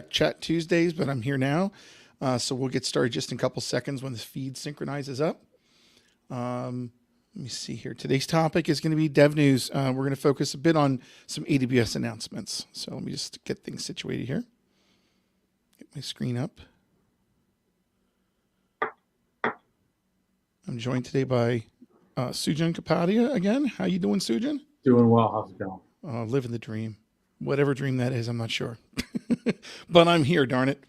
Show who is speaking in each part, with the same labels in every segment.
Speaker 1: Chat Tuesdays, but I'm here now. So we'll get started just in a couple seconds when this feed synchronizes up. Let me see here. Today's topic is going to be DevNews. We're going to focus a bit on some AWS announcements. So let me just get things situated here. Get my screen up. I'm joined today by Sujan Kapadia again. How you doing, Sujan?
Speaker 2: Doing well. How's it going?
Speaker 1: Living the dream. Whatever dream that is, I'm not sure. But I'm here, darn it.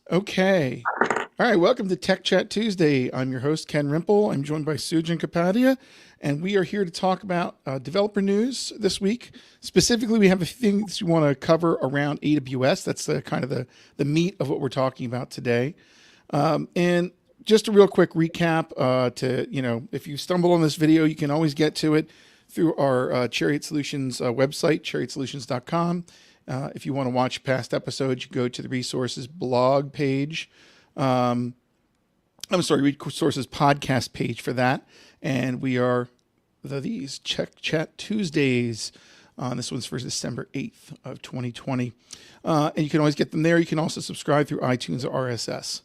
Speaker 1: Okay. All right, welcome to TechChat Tuesday. I'm your host, Ken Rimple. I'm joined by Sujan Kapadia, and we are here to talk about developer news this week. Specifically, we have a few things we want to cover around AWS. That's kind of the meat of what we're talking about today. And just a real quick recap if you stumble on this video, you can always get to it through our Chariot Solutions website, chariotsolutions.com. If you want to watch past episodes, you go to the resources blog page. Resources podcast page for that. And we are these TechChat Tuesdays. This one's for December 8th of 2020. And you can always get them there. You can also subscribe through iTunes or RSS.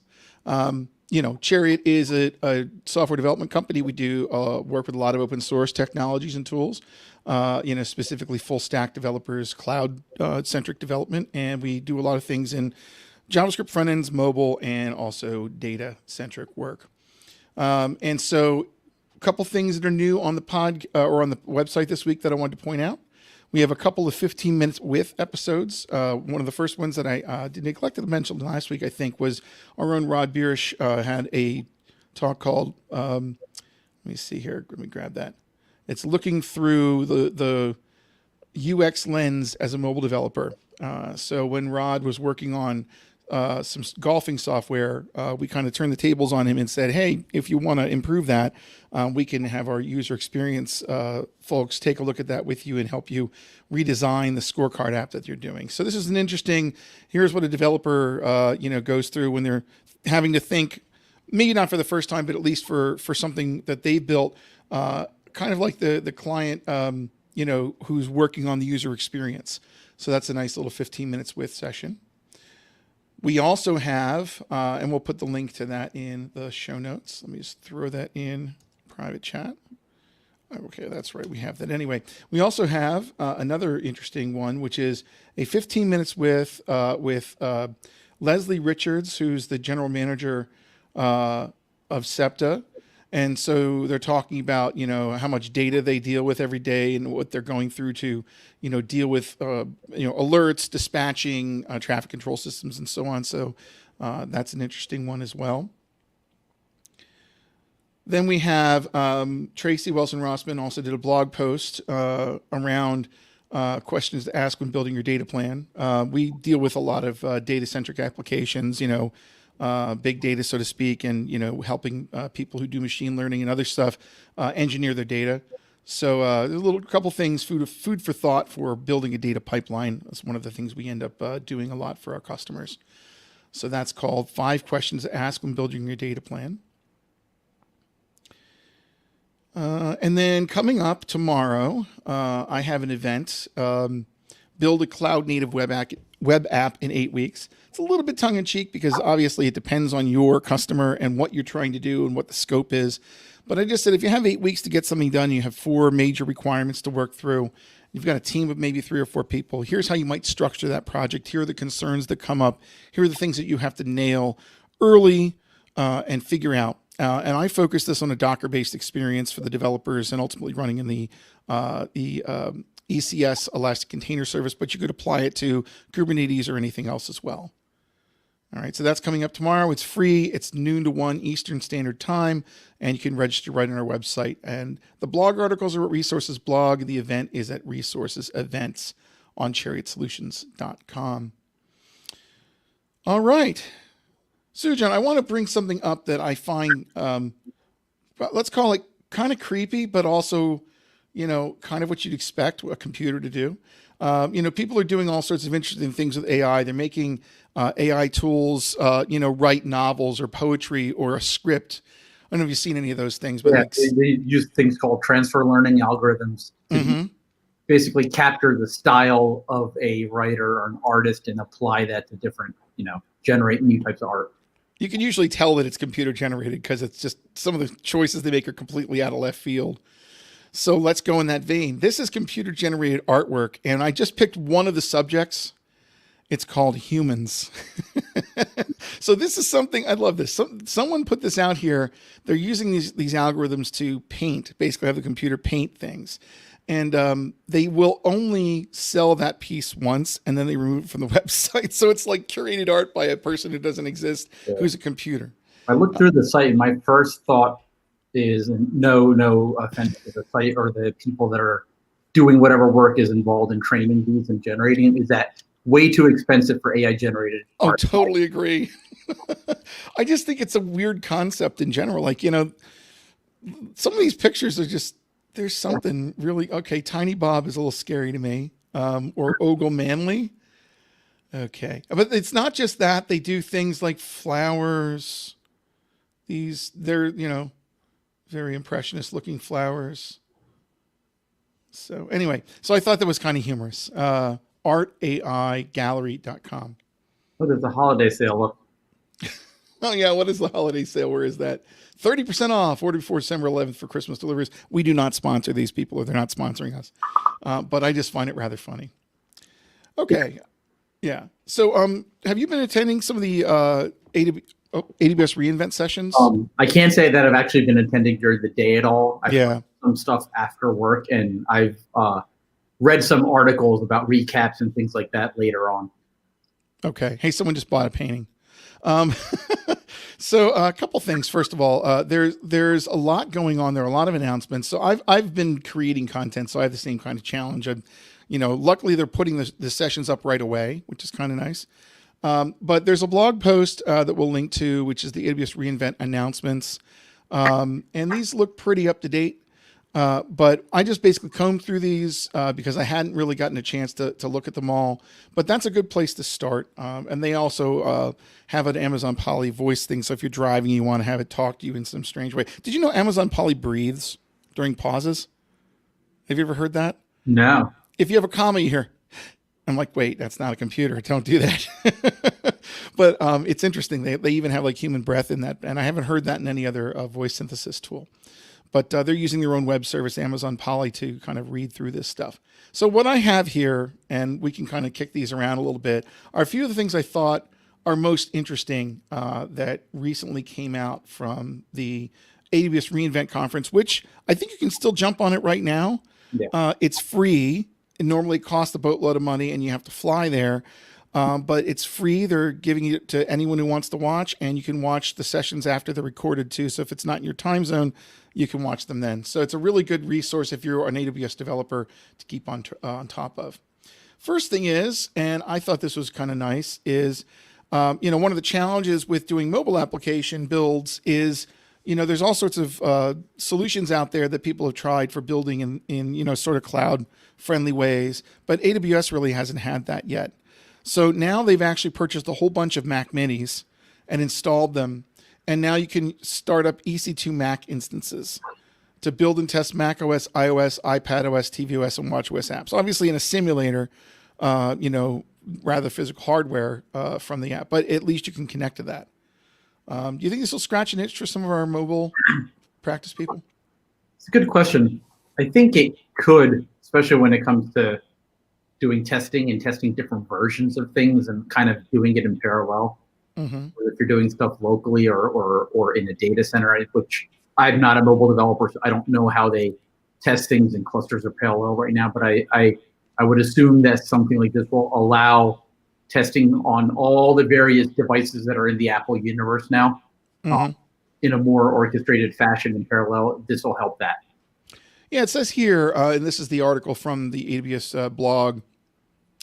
Speaker 1: Chariot is a software development company. We do work with a lot of open source technologies and tools, specifically full stack developers, cloud centric development. And we do a lot of things in JavaScript front ends, mobile, and also data centric work. And so a couple things that are new on the pod or on the website this week that I wanted to point out. We have a couple of 15 minutes with episodes. One of the first ones that I did neglect to mention last week, I think, was our own Rod Biresch had a talk called, let me see here, let me grab that. It's looking through the UX lens as a mobile developer. So when Rod was working on some golfing software, we kind of turned the tables on him and said, hey, if you want to improve that, we can have our user experience folks take a look at that with you and help you redesign the scorecard app that you're doing. So this is an interesting, here's what a developer goes through when they're having to think, maybe not for the first time, but at least for something that they built, kind of like the client, who's working on the user experience. So that's a nice little 15 minutes with session. We also have, and we'll put the link to that in the show notes. Let me just throw that in private chat. Okay, that's right. We have that anyway. We also have another interesting one, which is a 15 minutes with Leslie Richards, who's the general manager of SEPTA. And so they're talking about, how much data they deal with every day and what they're going through to, deal with, alerts, dispatching, traffic control systems, and so on. So that's an interesting one as well. Then we have Tracy Wilson-Rossman also did a blog post around questions to ask when building your data plan. We deal with a lot of data-centric applications, big data, so to speak, and, helping people who do machine learning and other stuff engineer their data. So there's a couple things, food for thought for building a data pipeline. That's one of the things we end up doing a lot for our customers. So that's called 5 Questions to Ask When Building Your Data Plan. And then coming up tomorrow, I have an event, Build a Cloud Native Web App in 8 weeks. It's a little bit tongue-in-cheek because obviously it depends on your customer and what you're trying to do and what the scope is. But I just said if you have 8 weeks to get something done, you have 4 major requirements to work through. You've got a team of maybe 3 or 4 people. Here's how you might structure that project. Here are the concerns that come up. Here are the things that you have to nail early and figure out. And I focus this on a Docker-based experience for the developers and ultimately running in the ECS Elastic Container Service, but you could apply it to Kubernetes or anything else as well. All right, so that's coming up tomorrow. It's free. It's noon to 1 Eastern Standard Time, and you can register right on our website. And the blog articles are at Resources Blog. The event is at Resources Events on chariotsolutions.com. All right. Sujan, I want to bring something up that I find, let's call it kind of creepy, but also, kind of what you'd expect a computer to do. People are doing all sorts of interesting things with AI. They're making AI tools, write novels or poetry or a script. I don't know if you've seen any of those things, but
Speaker 2: they use things called transfer learning algorithms.
Speaker 1: Mm-hmm.
Speaker 2: basically capture the style of a writer or an artist and apply that to different, generate new types of art.
Speaker 1: You can usually tell that it's computer generated because it's just some of the choices they make are completely out of left field. So let's go in that vein. This is computer generated artwork, and I just picked one of the subjects. It's called humans. So this is something, I love this. Someone put this out here. They're using these algorithms to paint, basically have the computer paint things. And they will only sell that piece once, and then they remove it from the website. So it's like curated art by a person who doesn't exist, who's a computer.
Speaker 2: I looked through the site, and my first thought is no offense to the site or the people that are doing whatever work is involved in training these and generating it, is that way too expensive for AI generated art.
Speaker 1: Oh, totally agree. I just think it's a weird concept in general. Like, some of these pictures are just, there's something really, okay, Tiny Bob is a little scary to me. Or Ogle Manley. Okay. But it's not just that. They do things like flowers. They're, very impressionist looking flowers. So anyway, I thought that was kind of humorous. ArtAIGallery.com.
Speaker 2: Oh, there's a holiday sale. Look.
Speaker 1: Oh yeah, what is the holiday sale? Where is that? 30% off. Order before December 11th for Christmas deliveries. We do not sponsor these people, or they're not sponsoring us. But I just find it rather funny. Okay, yeah. So, have you been attending some of the AWS reInvent sessions?
Speaker 2: I can't say that I've actually been attending during the day at all. I've
Speaker 1: done
Speaker 2: some stuff after work, and I've read some articles about recaps and things like that later on.
Speaker 1: Okay. Hey, someone just bought a painting. So a couple things. First of all, there's a lot going on. There are a lot of announcements. So I've been creating content, so I have the same kind of challenge. Luckily they're putting the sessions up right away, which is kind of nice. But there's a blog post that we'll link to, which is the AWS reInvent announcements. And these look pretty up to date. But I just basically combed through these because I hadn't really gotten a chance to look at them all. But that's a good place to start. And they also have an Amazon Polly voice thing. So if you're driving, you want to have it talk to you in some strange way. Did you know Amazon Polly breathes during pauses? Have you ever heard that?
Speaker 2: No.
Speaker 1: If you have a comma, you hear, I'm like, wait, that's not a computer. Don't do that. But it's interesting. They even have like human breath in that. And I haven't heard that in any other voice synthesis tool. But they're using their own web service, Amazon Polly, to kind of read through this stuff. So what I have here, and we can kind of kick these around a little bit, are a few of the things I thought are most interesting that recently came out from the AWS reInvent conference, which I think you can still jump on it right now. Yeah. It's free. It normally costs a boatload of money, and you have to fly there. But it's free. They're giving it to anyone who wants to watch, and you can watch the sessions after they're recorded too. So if it's not in your time zone, you can watch them then. So it's a really good resource if you're an AWS developer to keep on top of. First thing is, and I thought this was kind of nice, is one of the challenges with doing mobile application builds is, there's all sorts of solutions out there that people have tried for building in sort of cloud friendly ways, but AWS really hasn't had that yet. So now they've actually purchased a whole bunch of Mac Minis and installed them. And now you can start up EC2 Mac instances to build and test Mac OS, iOS, iPadOS, tvOS, and watchOS apps. Obviously in a simulator, rather physical hardware from the app, but at least you can connect to that. Do you think this will scratch an itch for some of our mobile practice people?
Speaker 2: It's a good question. I think it could, especially when it comes to doing testing and testing different versions of things and kind of doing it in parallel. Mm-hmm. If you're doing stuff locally or in a data center, which I'm not a mobile developer, so I don't know how they test things in clusters or parallel right now, but I would assume that something like this will allow testing on all the various devices that are in the Apple universe now, mm-hmm. In a more orchestrated fashion in parallel. This will help that.
Speaker 1: Yeah, it says here, and this is the article from the AWS blog,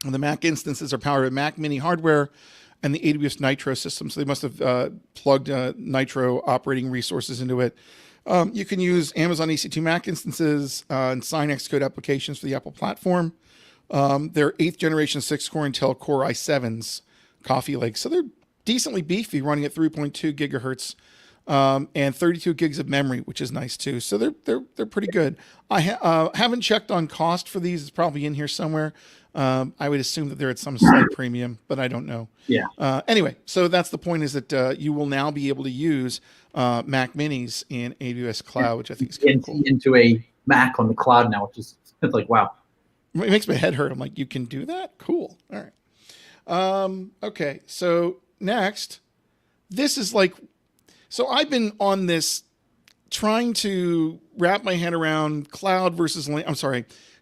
Speaker 1: the Mac instances are powered by Mac Mini hardware and the AWS Nitro system. So they must have plugged Nitro operating resources into it. You can use Amazon EC2 Mac instances and Sign Xcode applications for the Apple platform. They're 8th generation 6-core Intel Core i7s, Coffee Lake. So they're decently beefy, running at 3.2 gigahertz and 32 gigs of memory, which is nice too. So they're pretty good. I haven't checked on cost for these. It's probably in here somewhere. I would assume that they're at some slight premium, but I don't know.
Speaker 2: Yeah.
Speaker 1: Anyway, so that's the point, is that you will now be able to use Mac Minis in AWS Cloud, which I think is kind of cool.
Speaker 2: Into a Mac on the cloud now, which is, it's like, wow.
Speaker 1: It makes my head hurt. I'm like, you can do that? Cool. All right. Okay. So next, this is like, so I've been on this trying to wrap my head around cloud versus,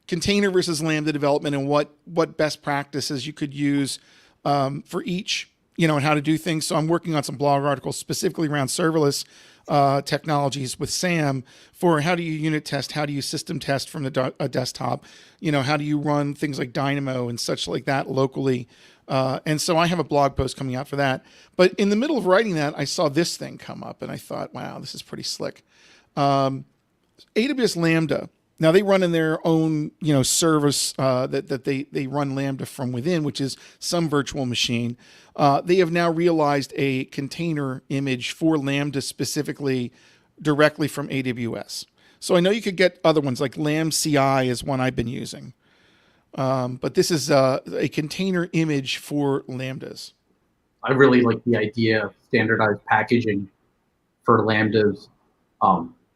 Speaker 1: container versus Lambda development, and what best practices you could use for each, and how to do things. So I'm working on some blog articles specifically around serverless technologies with Sam for how do you unit test, how do you system test from the desktop, how do you run things like Dynamo and such like that locally. And so I have a blog post coming out for that. But in the middle of writing that, I saw this thing come up and I thought, wow, this is pretty slick. AWS Lambda. Now they run in their own, service that they run Lambda from within, which is some virtual machine. They have now realized a container image for Lambda specifically directly from AWS. So I know you could get other ones like LambCI is one I've been using. But this is a container image for Lambdas.
Speaker 2: I really like the idea of standardized packaging for Lambdas.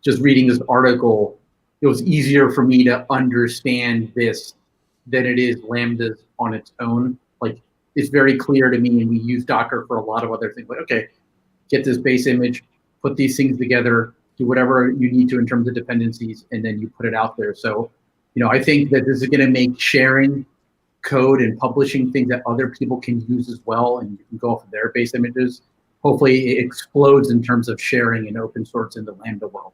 Speaker 2: Just reading this article, it was easier for me to understand this than it is Lambdas on its own. Like, it's very clear to me, and we use Docker for a lot of other things. Like, okay, get this base image, put these things together, do whatever you need to in terms of dependencies, and then you put it out there. So, I think that this is going to make sharing code and publishing things that other people can use as well, and you can go off of their base images. Hopefully it explodes in terms of sharing and open source in the Lambda world.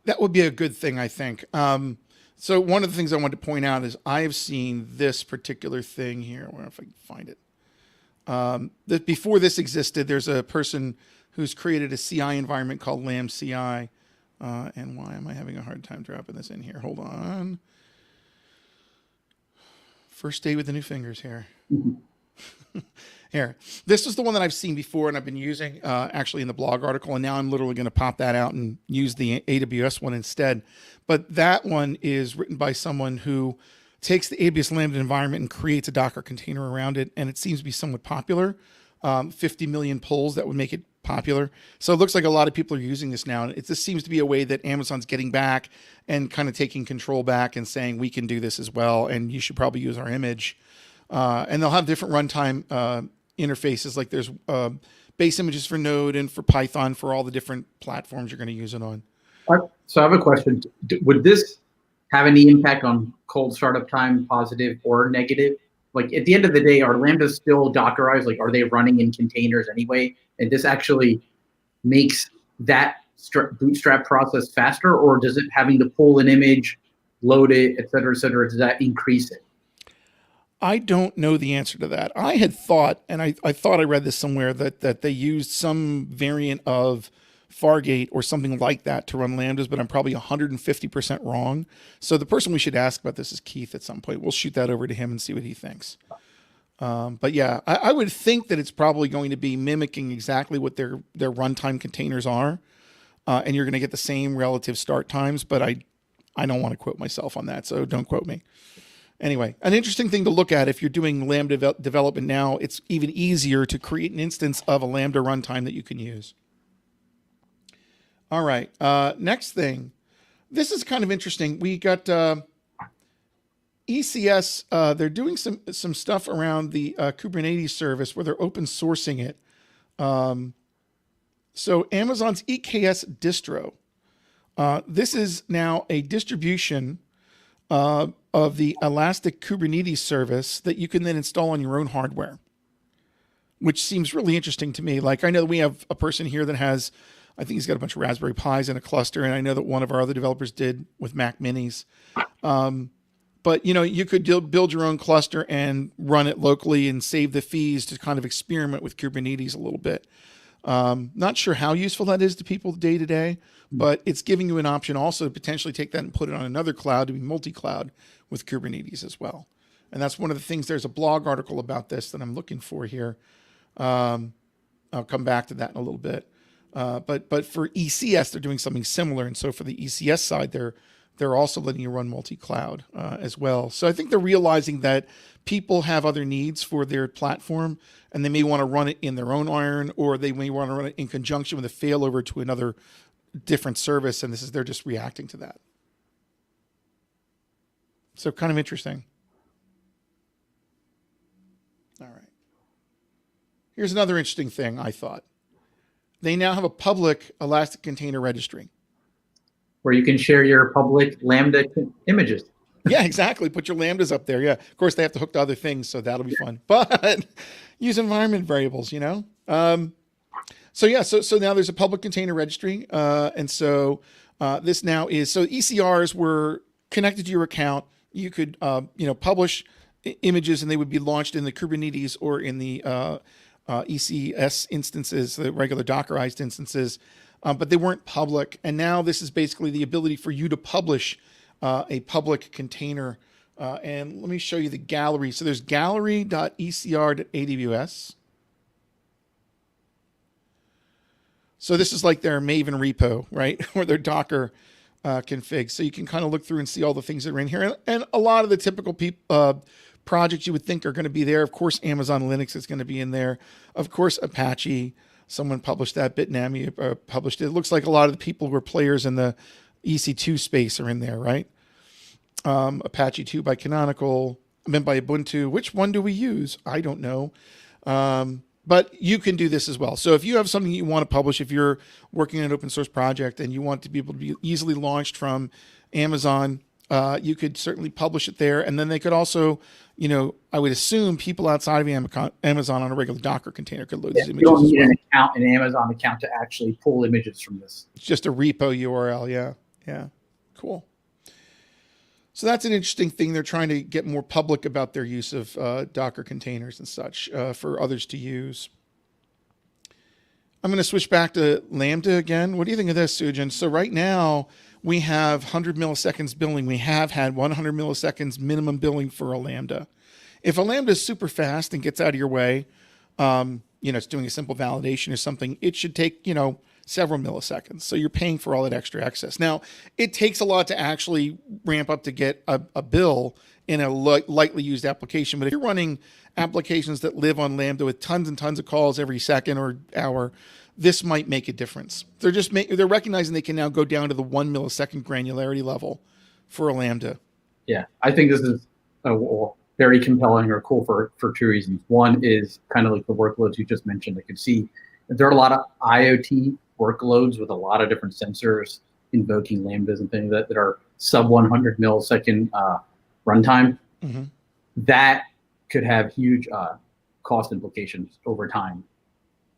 Speaker 1: That would be a good thing, I think. So one of the things I wanted to point out is I have seen this particular thing here. I wonder if I can find it. That before this existed, there's a person who's created a CI environment called LambCI. And why am I having a hard time dropping this in here? Hold on. First day with the new fingers here. Here. This is the one that I've seen before and I've been using actually in the blog article. And now I'm literally going to pop that out and use the AWS one instead. But that one is written by someone who takes the AWS Lambda environment and creates a Docker container around it. And it seems to be somewhat popular. 50 million pulls, that would make it popular. So it looks like a lot of people are using this now. And this seems to be a way that Amazon's getting back and kind of taking control back and saying, we can do this as well. And you should probably use our image. And they'll have different runtime interfaces. Like there's base images for Node and for Python for all the different platforms you're going to use it on.
Speaker 2: So I have a question. Would this have any impact on cold startup time, positive or negative? Like at the end of the day, are Lambdas still Dockerized? Like, are they running in containers anyway? And this actually makes that bootstrap process faster, or does it having to pull an image, load it, et cetera, does that increase it?
Speaker 1: I don't know the answer to that. I had thought, and I thought I read this somewhere, that they used some variant of Fargate or something like that to run Lambdas, but I'm probably 150% wrong. So the person we should ask about this is Keith at some point. We'll shoot that over to him and see what he thinks. But yeah, I would think that it's probably going to be mimicking exactly what their runtime containers are. And you're going to get the same relative start times, but I don't want to quote myself on that, so don't quote me. Anyway, an interesting thing to look at if you're doing Lambda development now, it's even easier to create an instance of a Lambda runtime that you can use. All right, next thing. This is kind of interesting. We got ECS. They're doing some stuff around the Kubernetes service where they're open sourcing it. So Amazon's EKS Distro. This is now a distribution of the Elastic Kubernetes service that you can then install on your own hardware, which seems really interesting to me. Like, I know we have a person here that has, I think he's got a bunch of Raspberry Pis in a cluster, and I know that one of our other developers did with Mac Minis. But, you could build your own cluster and run it locally and save the fees to kind of experiment with Kubernetes a little bit. Not sure how useful that is to people day to day, but it's giving you an option also to potentially take that and put it on another cloud to be multi-cloud with Kubernetes as well. And that's one of the things. There's a blog article about this that I'm looking for here. I'll come back to that in a little bit. But for ECS, they're doing something similar. And so for the ECS side, they're also letting you run multi-cloud as well. So I think they're realizing that people have other needs for their platform, and they may want to run it in their own iron, or they may want to run it in conjunction with a failover to another different service. And they're just reacting to that. So kind of interesting. All right. Here's another interesting thing I thought. They now have a public Elastic Container Registry.
Speaker 2: Where you can share your public Lambda images.
Speaker 1: Yeah, exactly. Put your Lambdas up there. Yeah. Of course, they have to hook to other things, so that'll be fun. But use environment variables, you know? So now there's a public container registry. And so this now is, so ECRs were connected to your account. You could, publish images, and they would be launched in the Kubernetes or in the ECS instances, the regular Dockerized instances, but they weren't public. And now this is basically the ability for you to publish a public container. And let me show you the gallery. So there's gallery.ecr.aws. So this is like their Maven repo, right? Or their Docker config. So you can kind of look through and see all the things that are in here. And a lot of the typical projects you would think are going to be there. Of course, Amazon Linux is going to be in there. Of course, Apache. Someone published that. Bitnami published it. It looks like a lot of the people who are players in the EC2 space are in there, right? Apache 2 by Canonical, meant by Ubuntu. Which one do we use? I don't know. But you can do this as well. So if you have something you want to publish, if you're working on an open source project and you want to be able to be easily launched from Amazon, you could certainly publish it there. And then they could also, I would assume people outside of Amazon on a regular Docker container could load these images.
Speaker 2: You don't need an Amazon account to actually pull images from this.
Speaker 1: It's just a repo URL. Yeah. Cool. So that's an interesting thing. They're trying to get more public about their use of Docker containers and such for others to use. I'm going to switch back to Lambda again. What do you think of this, Sujan? So right now we have 100 milliseconds billing. We have had 100 milliseconds minimum billing for a Lambda. If a Lambda is super fast and gets out of your way, it's doing a simple validation or something, it should take, several milliseconds. So you're paying for all that extra access. Now, it takes a lot to actually ramp up to get a bill in a lightly used application. But if you're running applications that live on Lambda with tons and tons of calls every second or hour, this might make a difference. They're recognizing they can now go down to the 1 millisecond granularity level for a Lambda.
Speaker 2: Yeah, I think this is very compelling or cool for two reasons. One is kind of like the workloads you just mentioned. I could see there are a lot of IoT workloads with a lot of different sensors invoking Lambdas and things that are sub 100 millisecond runtime. Mm-hmm. That could have huge cost implications over time.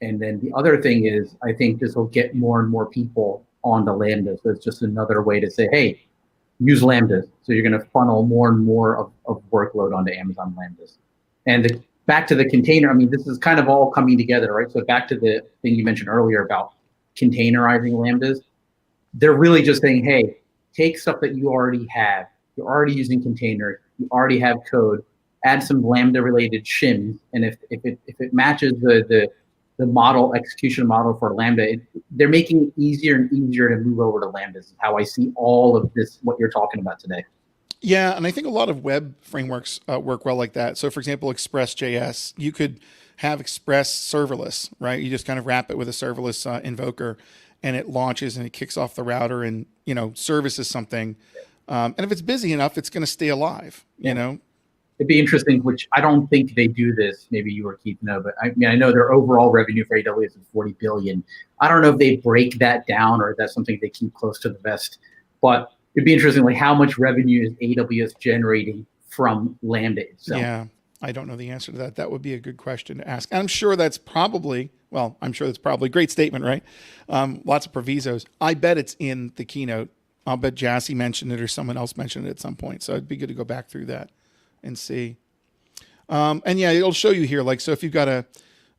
Speaker 2: And then the other thing is, I think this will get more and more people on the Lambdas. So it's just another way to say, hey, use Lambdas. So you're going to funnel more and more of workload onto Amazon Lambdas. And back to the container, this is kind of all coming together, right? So back to the thing you mentioned earlier about containerizing Lambdas. They're really just saying, hey, take stuff that you already have. You're already using containers. You already have code. Add some Lambda-related shims, and if it matches the model execution model for Lambda, they're making it easier and easier to move over to Lambdas. Is how I see all of this, what you're talking about today.
Speaker 1: Yeah, and I think a lot of web frameworks work well like that. So, for example, Express.js, you could have Express serverless, right? You just kind of wrap it with a serverless invoker, and it launches and it kicks off the router and services something. And if it's busy enough, it's going to stay alive. It'd
Speaker 2: be interesting, which I don't think they do this. Maybe you or Keith know, but I know their overall revenue for AWS is $40 billion. I don't know if they break that down or if that's something they keep close to the vest, but it'd be interesting, like how much revenue is AWS generating from Lambda itself?
Speaker 1: Yeah, I don't know the answer to that. That would be a good question to ask. And I'm sure that's probably a great statement, right? Lots of provisos. I bet it's in the keynote. I'll bet Jassy mentioned it or someone else mentioned it at some point. So it'd be good to go back through that and see. And yeah, it'll show you here. Like, so if you've got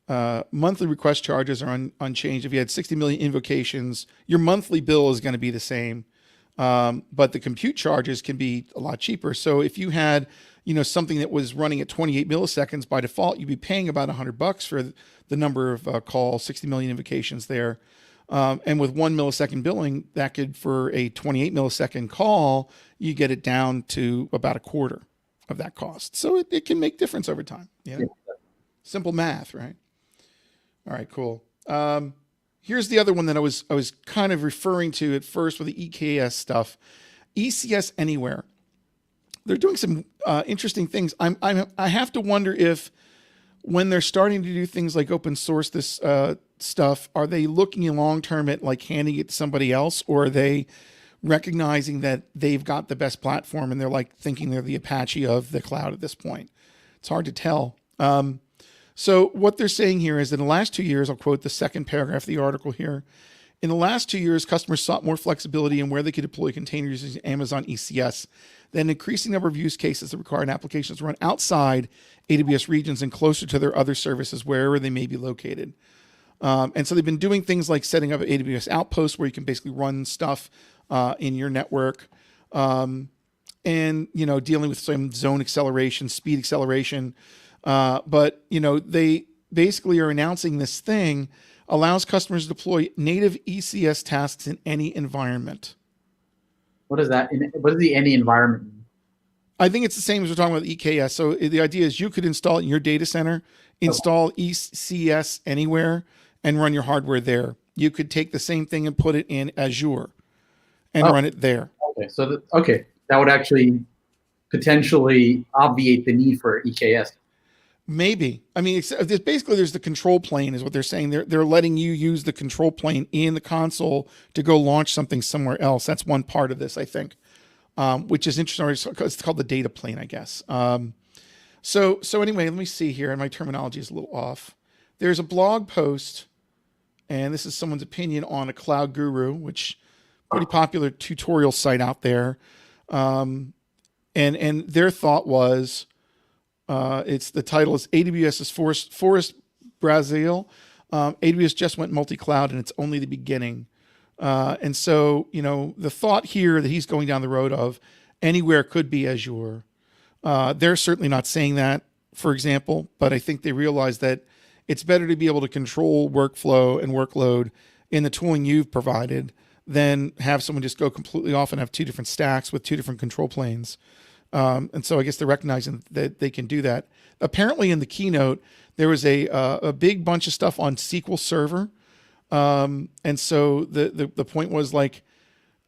Speaker 1: a monthly request charges are unchanged. If you had 60 million invocations, your monthly bill is going to be the same. But the compute charges can be a lot cheaper. So if you had, something that was running at 28 milliseconds by default, you'd be paying about $100 for the number of calls, 60 million invocations there. And with 1 millisecond billing, that could, for a 28 millisecond call, you get it down to about a quarter of that cost. So it can make difference over time. You know? Yeah. Simple math, right? All right, cool. Here's the other one that I was kind of referring to at first with the EKS stuff. ECS Anywhere. They're doing some interesting things. I have to wonder if when they're starting to do things like open source this stuff, are they looking long term at like handing it to somebody else, or are they recognizing that they've got the best platform and they're like thinking they're the Apache of the cloud at this point? It's hard to tell. So what they're saying here is that in the last 2 years, I'll quote the second paragraph of the article here. In the last 2 years, customers sought more flexibility in where they could deploy containers using Amazon ECS. Then an increasing number of use cases that required applications to run outside AWS regions and closer to their other services wherever they may be located. And so they've been doing things like setting up AWS Outposts where you can basically run stuff in your network, and dealing with some zone acceleration, speed acceleration. But they basically are announcing this thing allows customers to deploy native ECS tasks in any environment.
Speaker 2: What is that? What does the any environment mean?
Speaker 1: I think it's the same as we're talking about EKS. So the idea is you could install it in your data center, install ECS Anywhere, and run your hardware there. You could take the same thing and put it in Azure and run it there.
Speaker 2: Okay, so that would actually potentially obviate the need for EKS.
Speaker 1: Maybe. I mean, basically there's the control plane is what they're saying. They're letting you use the control plane in the console to go launch something somewhere else. That's one part of this, I think, which is interesting. It's called the data plane, I guess. So anyway, let me see here. And my terminology is a little off. There's a blog post, and this is someone's opinion on a Cloud Guru, which pretty popular tutorial site out there. And their thought was, the title is AWS's Forest Brazil. AWS just went multi-cloud and it's only the beginning. And so, the thought here that he's going down the road of anywhere could be Azure. They're certainly not saying that, for example, but I think they realize that it's better to be able to control workflow and workload in the tooling you've provided than have someone just go completely off and have two different stacks with two different control planes. And so I guess they're recognizing that they can do that. Apparently in the keynote, there was a big bunch of stuff on SQL Server. And so the point was like,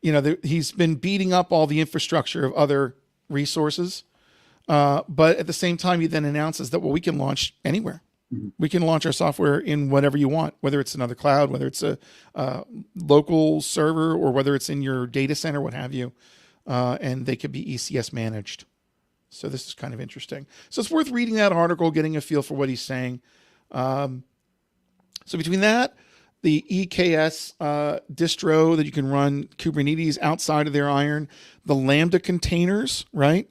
Speaker 1: he's been beating up all the infrastructure of other resources. But at the same time, he then announces that, we can launch anywhere. Mm-hmm. We can launch our software in whatever you want, whether it's another cloud, whether it's a local server, or whether it's in your data center, what have you. And they could be ECS managed. So this is kind of interesting. So it's worth reading that article, getting a feel for what he's saying. So between that, the EKS distro that you can run Kubernetes outside of their iron, the Lambda containers, right?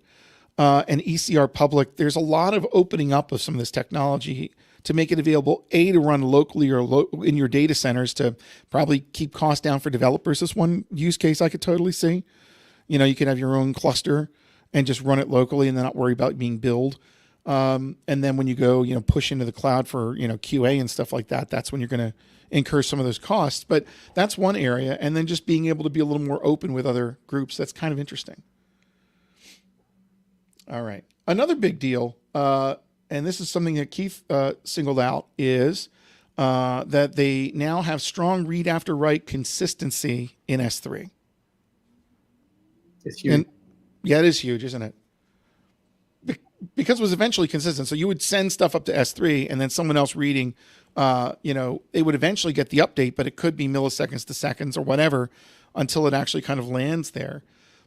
Speaker 1: And ECR Public, there's a lot of opening up of some of this technology to make it available, to run locally or in your data centers to probably keep costs down for developers. This one use case I could totally see. You can have your own cluster and just run it locally and then not worry about being billed. And then when you go, push into the cloud for, QA and stuff like that, that's when you're going to incur some of those costs. But that's one area. And then just being able to be a little more open with other groups. That's kind of interesting. All right. Another big deal, and this is something that Keith singled out, is that they now have strong read after write consistency in S3.
Speaker 2: It's huge.
Speaker 1: And, yeah, it is huge, isn't it? Because it was eventually consistent. So you would send stuff up to S3 and then someone else reading, it would eventually get the update, but it could be milliseconds to seconds or whatever until it actually kind of lands there.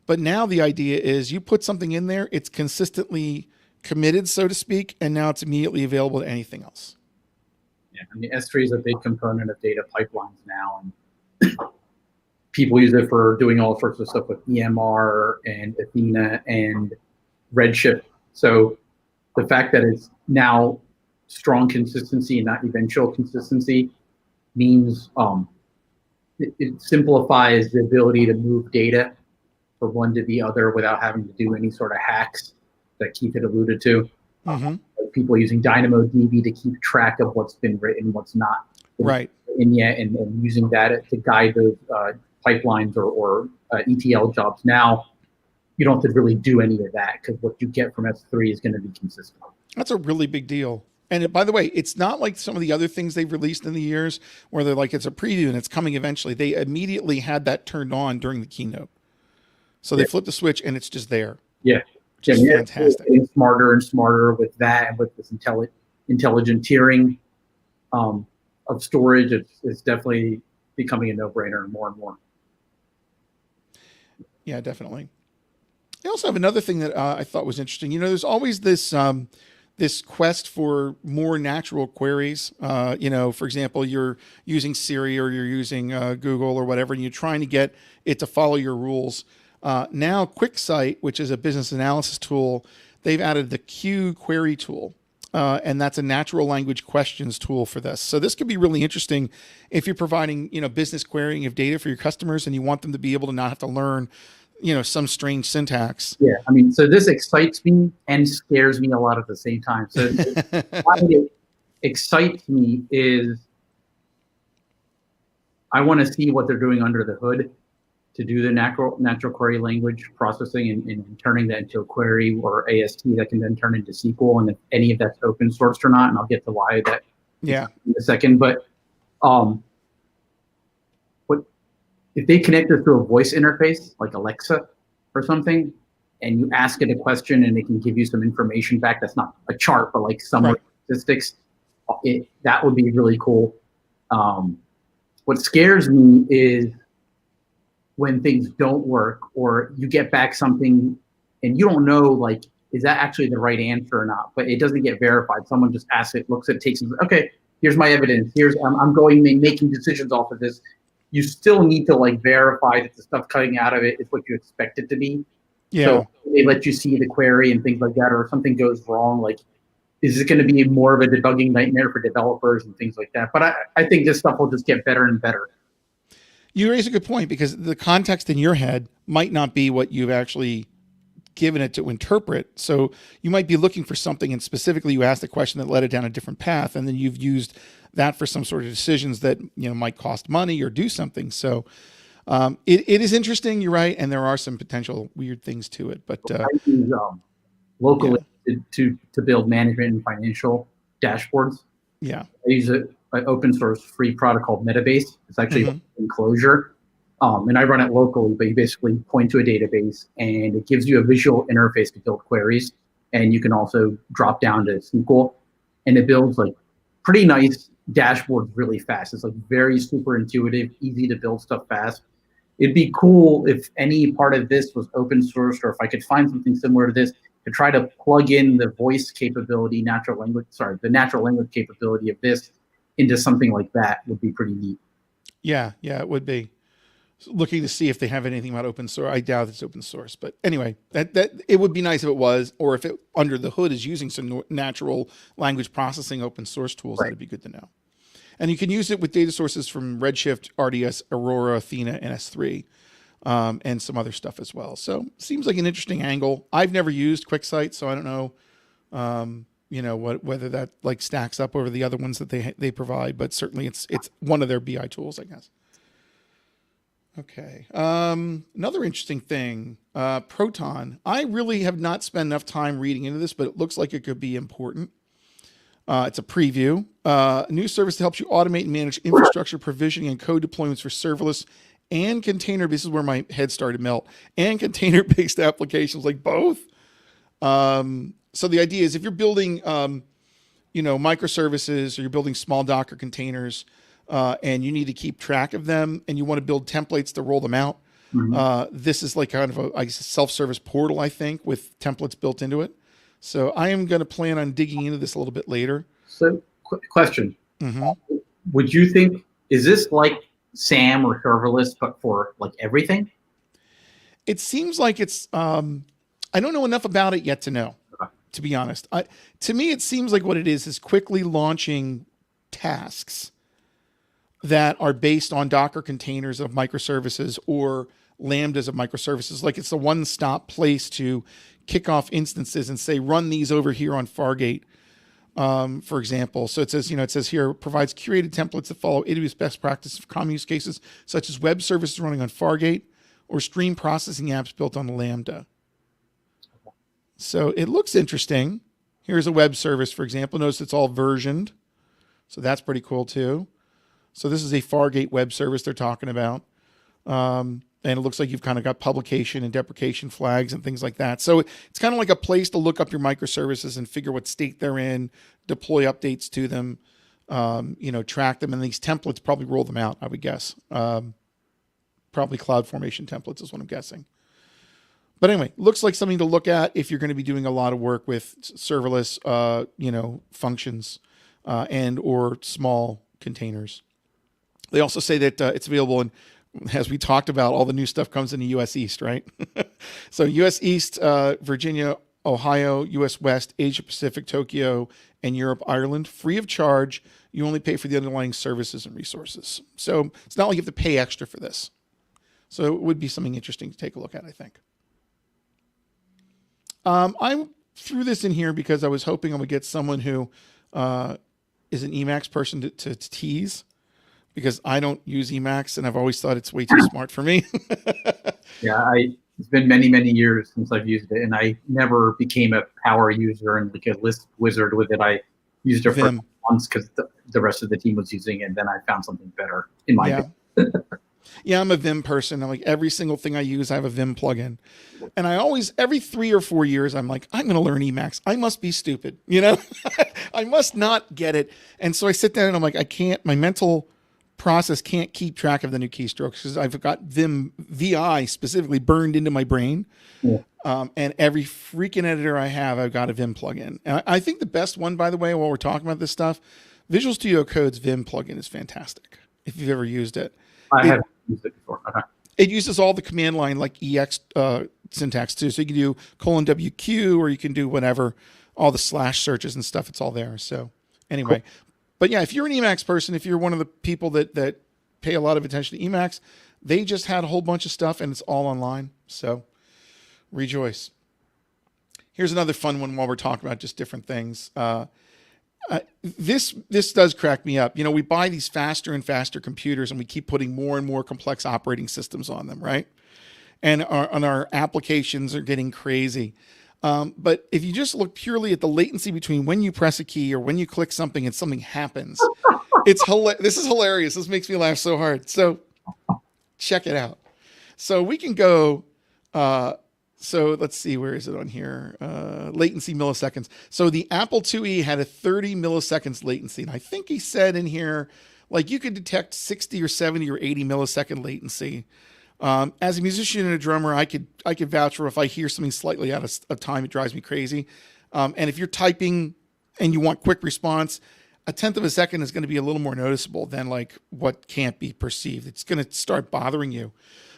Speaker 1: But now the idea is you put something in there, it's consistently committed, so to speak, and now it's immediately available to anything else.
Speaker 2: Yeah, I mean, S3 is a big component of data pipelines now, and people use it for doing all sorts of stuff with EMR and Athena and Redshift. So the fact that it's now strong consistency and not eventual consistency means it simplifies the ability to move data from one to the other without having to do any sort of hacks that Keith had alluded to.
Speaker 1: Mm-hmm.
Speaker 2: Like people using DynamoDB to keep track of what's been written, what's not
Speaker 1: right
Speaker 2: in yet, and using that to guide those pipelines or ETL jobs. Now, you don't have to really do any of that because what you get from S3 is going to be consistent.
Speaker 1: That's a really big deal. And by the way, it's not like some of the other things they've released in the years where they're like, it's a preview and it's coming eventually. They immediately had that turned on during the keynote. So they flipped the switch and it's just there.
Speaker 2: Yeah.
Speaker 1: Just fantastic.
Speaker 2: Getting smarter and smarter with that, and with this intelligent tiering of storage. It's definitely becoming a no-brainer more and more.
Speaker 1: Yeah, definitely. I also have another thing that I thought was interesting. There's always this this quest for more natural queries. For example, you're using Siri or you're using Google or whatever, and you're trying to get it to follow your rules. Now, Quicksight, which is a business analysis tool, they've added the Q query tool. And that's a natural language questions tool for this. So this could be really interesting if you're providing, business querying of data for your customers and you want them to be able to not have to learn, some strange syntax.
Speaker 2: Yeah, so this excites me and scares me a lot at the same time. So why it excites me is I want to see what they're doing under the hood to do the natural query language processing and turning that into a query or AST that can then turn into SQL, and if any of that's open sourced or not, and I'll get to why that in a second. But if they connect it through a voice interface like Alexa or something, and you ask it a question and it can give you some information back that's not a chart but like some statistics, that would be really cool. What scares me is when things don't work, or you get back something and you don't know, like, is that actually the right answer or not? But it doesn't get verified. Someone just asks it, looks at it, takes it, okay, here's my evidence. I'm going making decisions off of this. You still need to verify that the stuff coming out of it is what you expect it to be. Yeah. So they let you see the query and things like that, or if something goes wrong, is it going to be more of a debugging nightmare for developers and things like that? But I think this stuff will just get better and better.
Speaker 1: You raise a good point, because the context in your head might not be what you've actually given it to interpret. So you might be looking for something, and specifically you asked a question that led it down a different path, and then you've used that for some sort of decisions that might cost money or do something. So it is interesting. You're right, and there are some potential weird things to it. But
Speaker 2: I use locally to build management and financial dashboards.
Speaker 1: Yeah,
Speaker 2: I use an open source free product called Metabase. It's actually enclosure. And I run it locally, but you basically point to a database and it gives you a visual interface to build queries. And you can also drop down to SQL, and it builds pretty nice dashboards really fast. It's very super intuitive, easy to build stuff fast. It'd be cool if any part of this was open sourced, or if I could find something similar to this to try to plug in the voice capability, the natural language capability of this into something like that would be pretty neat. Yeah,
Speaker 1: it would be. Looking to see if they have anything about open source. I doubt it's open source, but anyway, that it would be nice if it was, or if it under the hood is using some natural language processing open source tools. That'd be good to know. And you can use it with data sources from Redshift, RDS, Aurora, Athena, and S3, and some other stuff as well. So seems like an interesting angle. I've never used Quicksight, so I don't know, whether that stacks up over the other ones that they provide, but certainly it's one of their BI tools, I guess. Okay. Another interesting thing, Proton. I really have not spent enough time reading into this, but it looks like it could be important. It's a preview. A new service that helps you automate and manage infrastructure provisioning and code deployments for serverless and container. This is where my head started to melt. And container-based applications, both. So the idea is if you're building, microservices, or you're building small Docker containers, and you need to keep track of them, and you want to build templates to roll them out. This is kind of a self-service portal, I think, with templates built into it. So I am going to plan on digging into this a little bit later.
Speaker 2: So, question. Would you think, is this like SAM or serverless, but for everything?
Speaker 1: It seems like it's, I don't know enough about it yet to know, to be honest. To me, it seems like what it is quickly launching tasks that are based on Docker containers of microservices or Lambdas of microservices. It's a one-stop place to kick off instances and say, run these over here on Fargate. For example, so it says here, provides curated templates that follow AWS best practices for common use cases, such as web services running on Fargate or stream processing apps built on Lambda. So it looks interesting. Here's a web service, for example. Notice it's all versioned. So that's pretty cool too. So this is a Fargate web service they're talking about. And it looks like you've kind of got publication and deprecation flags and things like that. So it's kind of like a place to look up your microservices and figure what state they're in, deploy updates to them, track them. And these templates probably roll them out, I would guess. Probably CloudFormation templates is what I'm guessing. But anyway, looks like something to look at if you're going to be doing a lot of work with serverless, functions and or small containers. They also say that it's available in, as we talked about, all the new stuff comes in the US East, right? So US East, Virginia, Ohio, US West, Asia Pacific, Tokyo, and Europe, Ireland, free of charge. You only pay for the underlying services and resources. So it's not like you have to pay extra for this. So it would be something interesting to take a look at, I think. I threw this in here because I was hoping I would get someone who is an EMACS person to tease, because I don't use EMACS and I've always thought it's way too smart for me.
Speaker 2: Yeah, it's been many, many years since I've used it, and I never became a power user and like a list wizard with it. I used it for months because the rest of the team was using it, and then I found something better in my opinion.
Speaker 1: Yeah, I'm a Vim person. I'm like, every single thing I use, I have a Vim plugin. And I always, every 3 or 4 years, I'm like, I'm going to learn Emacs. I must be stupid, I must not get it. And so I sit down and I'm like, I can't, my mental process can't keep track of the new keystrokes because I've got Vim VI specifically burned into my brain. Yeah. And every freaking editor I have, I've got a Vim plugin. And I think the best one, by the way, while we're talking about this stuff, Visual Studio Code's Vim plugin is fantastic. If you've ever used it.
Speaker 2: I haven't used it before. Okay.
Speaker 1: It uses all the command line like EX syntax too. So you can do :WQ or you can do whatever, all the slash searches and stuff. It's all there. So anyway, cool. But yeah, if you're an Emacs person, if you're one of the people that pay a lot of attention to Emacs, they just had a whole bunch of stuff and it's all online. So rejoice. Here's another fun one while we're talking about just different things. This does crack me up. We buy these faster and faster computers and we keep putting more and more complex operating systems on them, right? And our applications are getting crazy. But if you just look purely at the latency between when you press a key or when you click something and something happens, this is hilarious. This makes me laugh so hard. So check it out. So we can go, so let's see, where is it on here? Latency milliseconds. So the Apple IIe had a 30 milliseconds latency. And I think he said in here, like you could detect 60 or 70 or 80 millisecond latency. As a musician and a drummer, I could vouch for if I hear something slightly out of time, it drives me crazy. And if you're typing and you want quick response, a tenth of a second is going to be a little more noticeable than like what can't be perceived. It's going to start bothering you.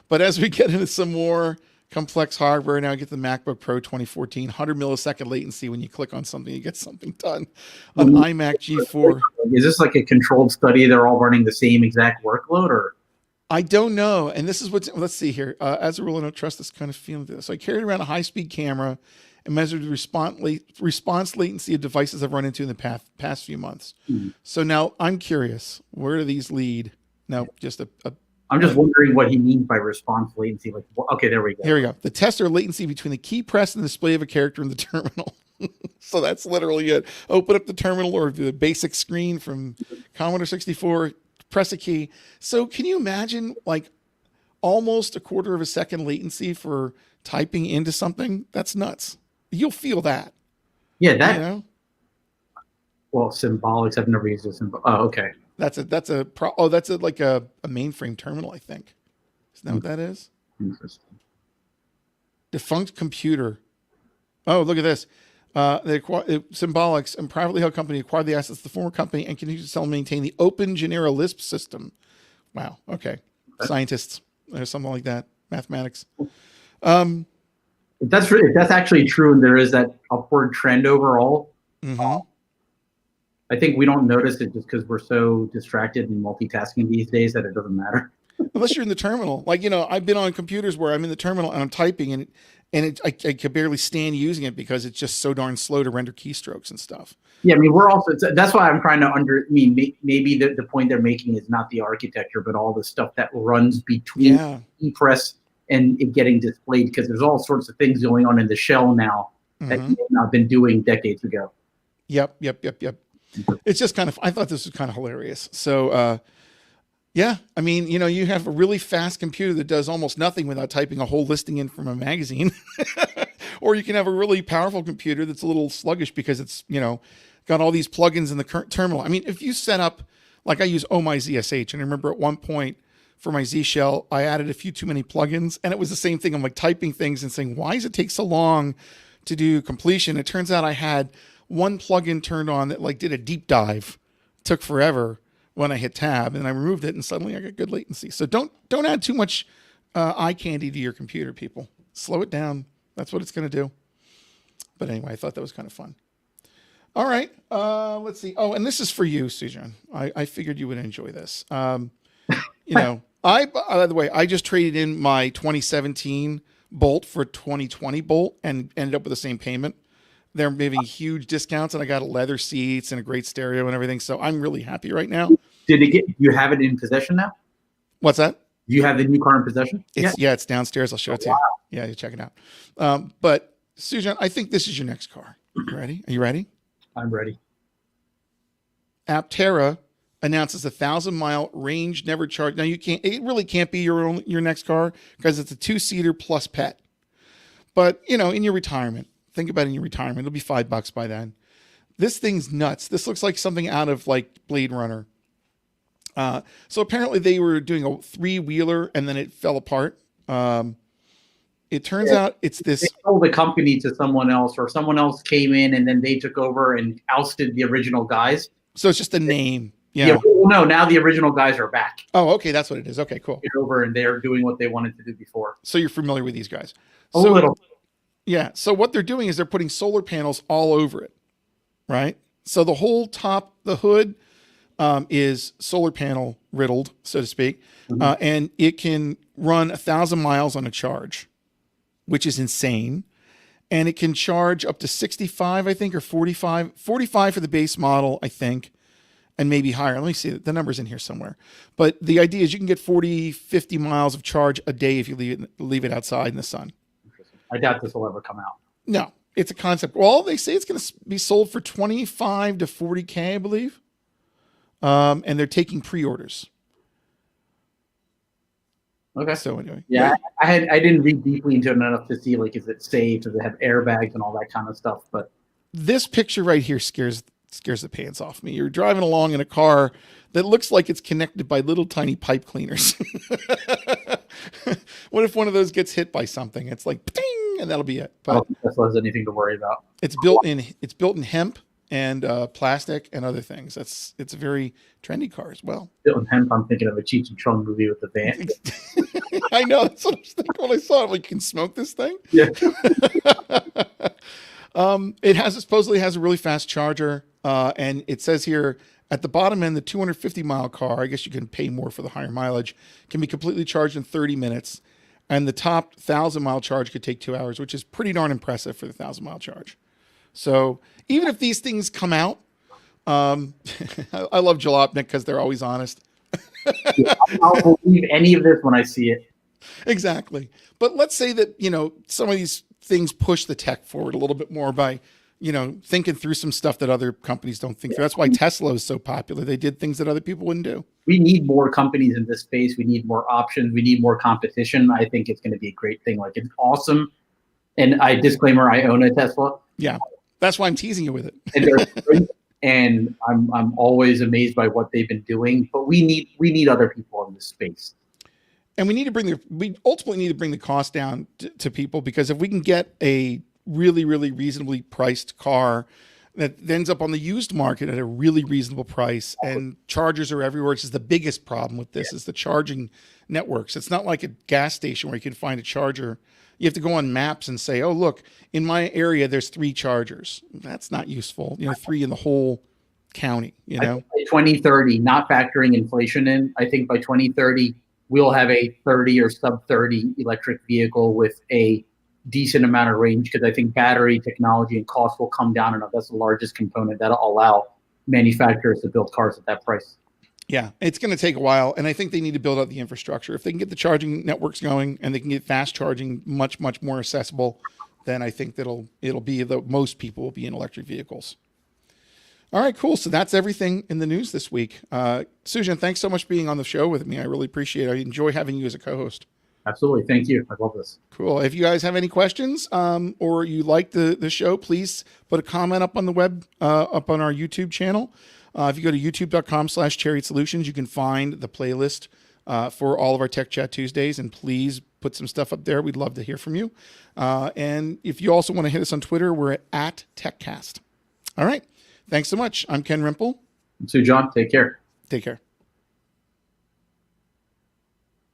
Speaker 1: But as we get into some more complex hardware, now get the MacBook Pro 2014, 100 millisecond latency. When you click on something, you get something done. An iMac G4.
Speaker 2: Is this like a controlled study? They're all running the same exact workload, or?
Speaker 1: I don't know. And this is let's see here. As a rule, I don't trust this kind of feeling. So I carried around a high-speed camera and measured the response latency of devices I've run into in the past few months. Mm-hmm. So now I'm curious, where do these lead? Now, I'm
Speaker 2: just wondering what he means by response latency. Like, okay, there we go.
Speaker 1: Here we go. The test or latency between the key press and the display of a character in the terminal. So that's literally it. Open up the terminal or the basic screen from Commodore 64, press a key. So can you imagine like almost a quarter of a second latency for typing into something? That's nuts. You'll feel that.
Speaker 2: Yeah, that. Well, symbolics. I've never used a symbol. Oh, okay.
Speaker 1: That's like a mainframe terminal, I think. Isn't that what that is?
Speaker 2: Interesting.
Speaker 1: Defunct computer. Oh, look at this. Symbolics and privately held company acquired the assets of the former company and continues to sell and maintain the Open Genera Lisp system. Wow. Okay. Scientists or something like that. Mathematics.
Speaker 2: If that's actually true, and there is that upward trend overall.
Speaker 1: Mm-hmm.
Speaker 2: I think we don't notice it just because we're so distracted and multitasking these days that it doesn't matter.
Speaker 1: Unless you're in the terminal. Like, I've been on computers where I'm in the terminal and I'm typing I could barely stand using it because it's just so darn slow to render keystrokes and stuff.
Speaker 2: Yeah, I mean, that's why I'm trying to maybe the point they're making is not the architecture, but all the stuff that runs between ePress and it getting displayed, because there's all sorts of things going on in the shell now that you have not been doing decades ago.
Speaker 1: Yep. It's just I thought this was kind of hilarious. So, yeah, I mean, you have a really fast computer that does almost nothing without typing a whole listing in from a magazine. Or you can have a really powerful computer that's a little sluggish because it's, got all these plugins in the current terminal. I mean, if you set up, like I use ZSH, and I remember at one point for my Z shell, I added a few too many plugins, and it was the same thing. I'm like typing things and saying, why does it take so long to do completion? It turns out I had one plugin turned on that like did a deep dive. It took forever when I hit tab, and I removed it, and suddenly I got good latency. So don't add too much eye candy to your computer, people. Slow it down. That's what it's going to do. But anyway, I thought that was kind of fun. All right, let's see. Oh, and this is for you, Sujan. I figured you would enjoy this. By the way, I just traded in my 2017 Bolt for 2020 Bolt and ended up with the same payment. They're giving huge discounts, and I got leather seats and a great stereo and everything. So I'm really happy right now.
Speaker 2: You have it in possession now?
Speaker 1: What's that?
Speaker 2: Do you have the new car in possession?
Speaker 1: It's downstairs. I'll show it to you. Yeah, you check it out. But Sujan, I think this is your next car. You ready? Are you ready?
Speaker 2: I'm ready.
Speaker 1: Aptera announces 1,000-mile range never charge. Now it really can't be your next car because it's a 2-seater plus pet. But in your retirement, think about it in your retirement. It'll be $5 by then. This thing's nuts. This looks like something out of like Blade Runner. So apparently they were doing a 3-wheeler and then it fell apart. It turns out it's this.
Speaker 2: They sold the company to someone else, or someone else came in and then they took over and ousted the original guys.
Speaker 1: So it's just a name.
Speaker 2: Yeah. Well, no, now the original guys are back.
Speaker 1: Oh, okay. That's what it is. Okay, cool.
Speaker 2: Over and they're doing what they wanted to do before.
Speaker 1: So you're familiar with these guys.
Speaker 2: A little.
Speaker 1: Yeah. So what they're doing is they're putting solar panels all over it, right? So the whole top, the hood is solar panel riddled, so to speak. And it can run 1,000 miles on a charge, which is insane. And it can charge up to 65, I think, or 45 for the base model, I think, and maybe higher. Let me see. The number's in here somewhere. But the idea is you can get 40, 50 miles of charge a day if you leave it outside in the sun.
Speaker 2: I doubt this will ever come out.
Speaker 1: No, it's a concept. Well, they say it's going to be sold for 25 to 40K, I believe. And they're taking pre-orders.
Speaker 2: Okay.
Speaker 1: So anyway,
Speaker 2: yeah, I didn't read deeply into it enough to see like is it safe? Does it have airbags and all that kind of stuff? But this
Speaker 1: picture right here scares the pants off me. You're driving along in a car that looks like it's connected by little tiny pipe cleaners. What if one of those gets hit by something? It's like ding, and that'll be it. But
Speaker 2: I don't think Tesla has anything to worry about.
Speaker 1: It's built in hemp and plastic and other things. It's a very trendy car as well.
Speaker 2: Built in hemp. I'm thinking of a Cheech and Chong movie with the van.
Speaker 1: I know. That's what I was thinking when I saw it. Like, you can smoke this thing?
Speaker 2: Yeah.
Speaker 1: It supposedly has a really fast charger. And it says here at the bottom end, the 250-mile car, I guess you can pay more for the higher mileage, can be completely charged in 30 minutes. And the top 1,000-mile charge could take 2 hours, which is pretty darn impressive for the 1,000-mile charge. So even if these things come out, I love Jalopnik because they're always honest.
Speaker 2: I'll believe any of this when I see it.
Speaker 1: Exactly. But let's say that, some of these things push the tech forward a little bit more by, thinking through some stuff that other companies don't think through. That's why Tesla is so popular. They did things that other people wouldn't do.
Speaker 2: We need more companies in this space. We need more options. We need more competition. I think it's going to be a great thing. Like, it's awesome. And disclaimer, I own a Tesla.
Speaker 1: Yeah. That's why I'm teasing you with it.
Speaker 2: And they're great. And I'm always amazed by what they've been doing. But we need other people in this space.
Speaker 1: And we ultimately need to bring the cost down to people, because if we can get a really, really reasonably priced car that ends up on the used market at a really reasonable price, and chargers are everywhere, which is the biggest problem with this, is the charging networks. It's not like a gas station where you can find a charger. You have to go on maps and say, oh, look, in my area, there's 3 chargers. That's not useful. 3 in the whole county,
Speaker 2: I think by 2030, not factoring inflation in, I think by 2030, we'll have a 30 or sub 30 electric vehicle with a decent amount of range, because I think battery technology and cost will come down enough. That's the largest component that'll allow manufacturers to build cars at that price.
Speaker 1: Yeah, it's going to take a while, and I think they need to build out the infrastructure. If they can get the charging networks going and they can get fast charging much more accessible, then I think it'll be most people will be in electric vehicles. All right, cool. So that's everything in the news this week. Sujan, thanks so much for being on the show with me. I really appreciate it. I enjoy having you as a co-host.
Speaker 2: Absolutely. Thank you. I love this.
Speaker 1: Cool. If you guys have any questions or you like the show, please put a comment up on the web, up on our YouTube channel. If you go to youtube.com/Chariot Solutions, you can find the playlist for all of our Tech Chat Tuesdays, and please put some stuff up there. We'd love to hear from you. And if you also want to hit us on Twitter, we're at TechCast. All right. Thanks so much. I'm Ken Rimple.
Speaker 2: Sujan, take care.
Speaker 1: Take care.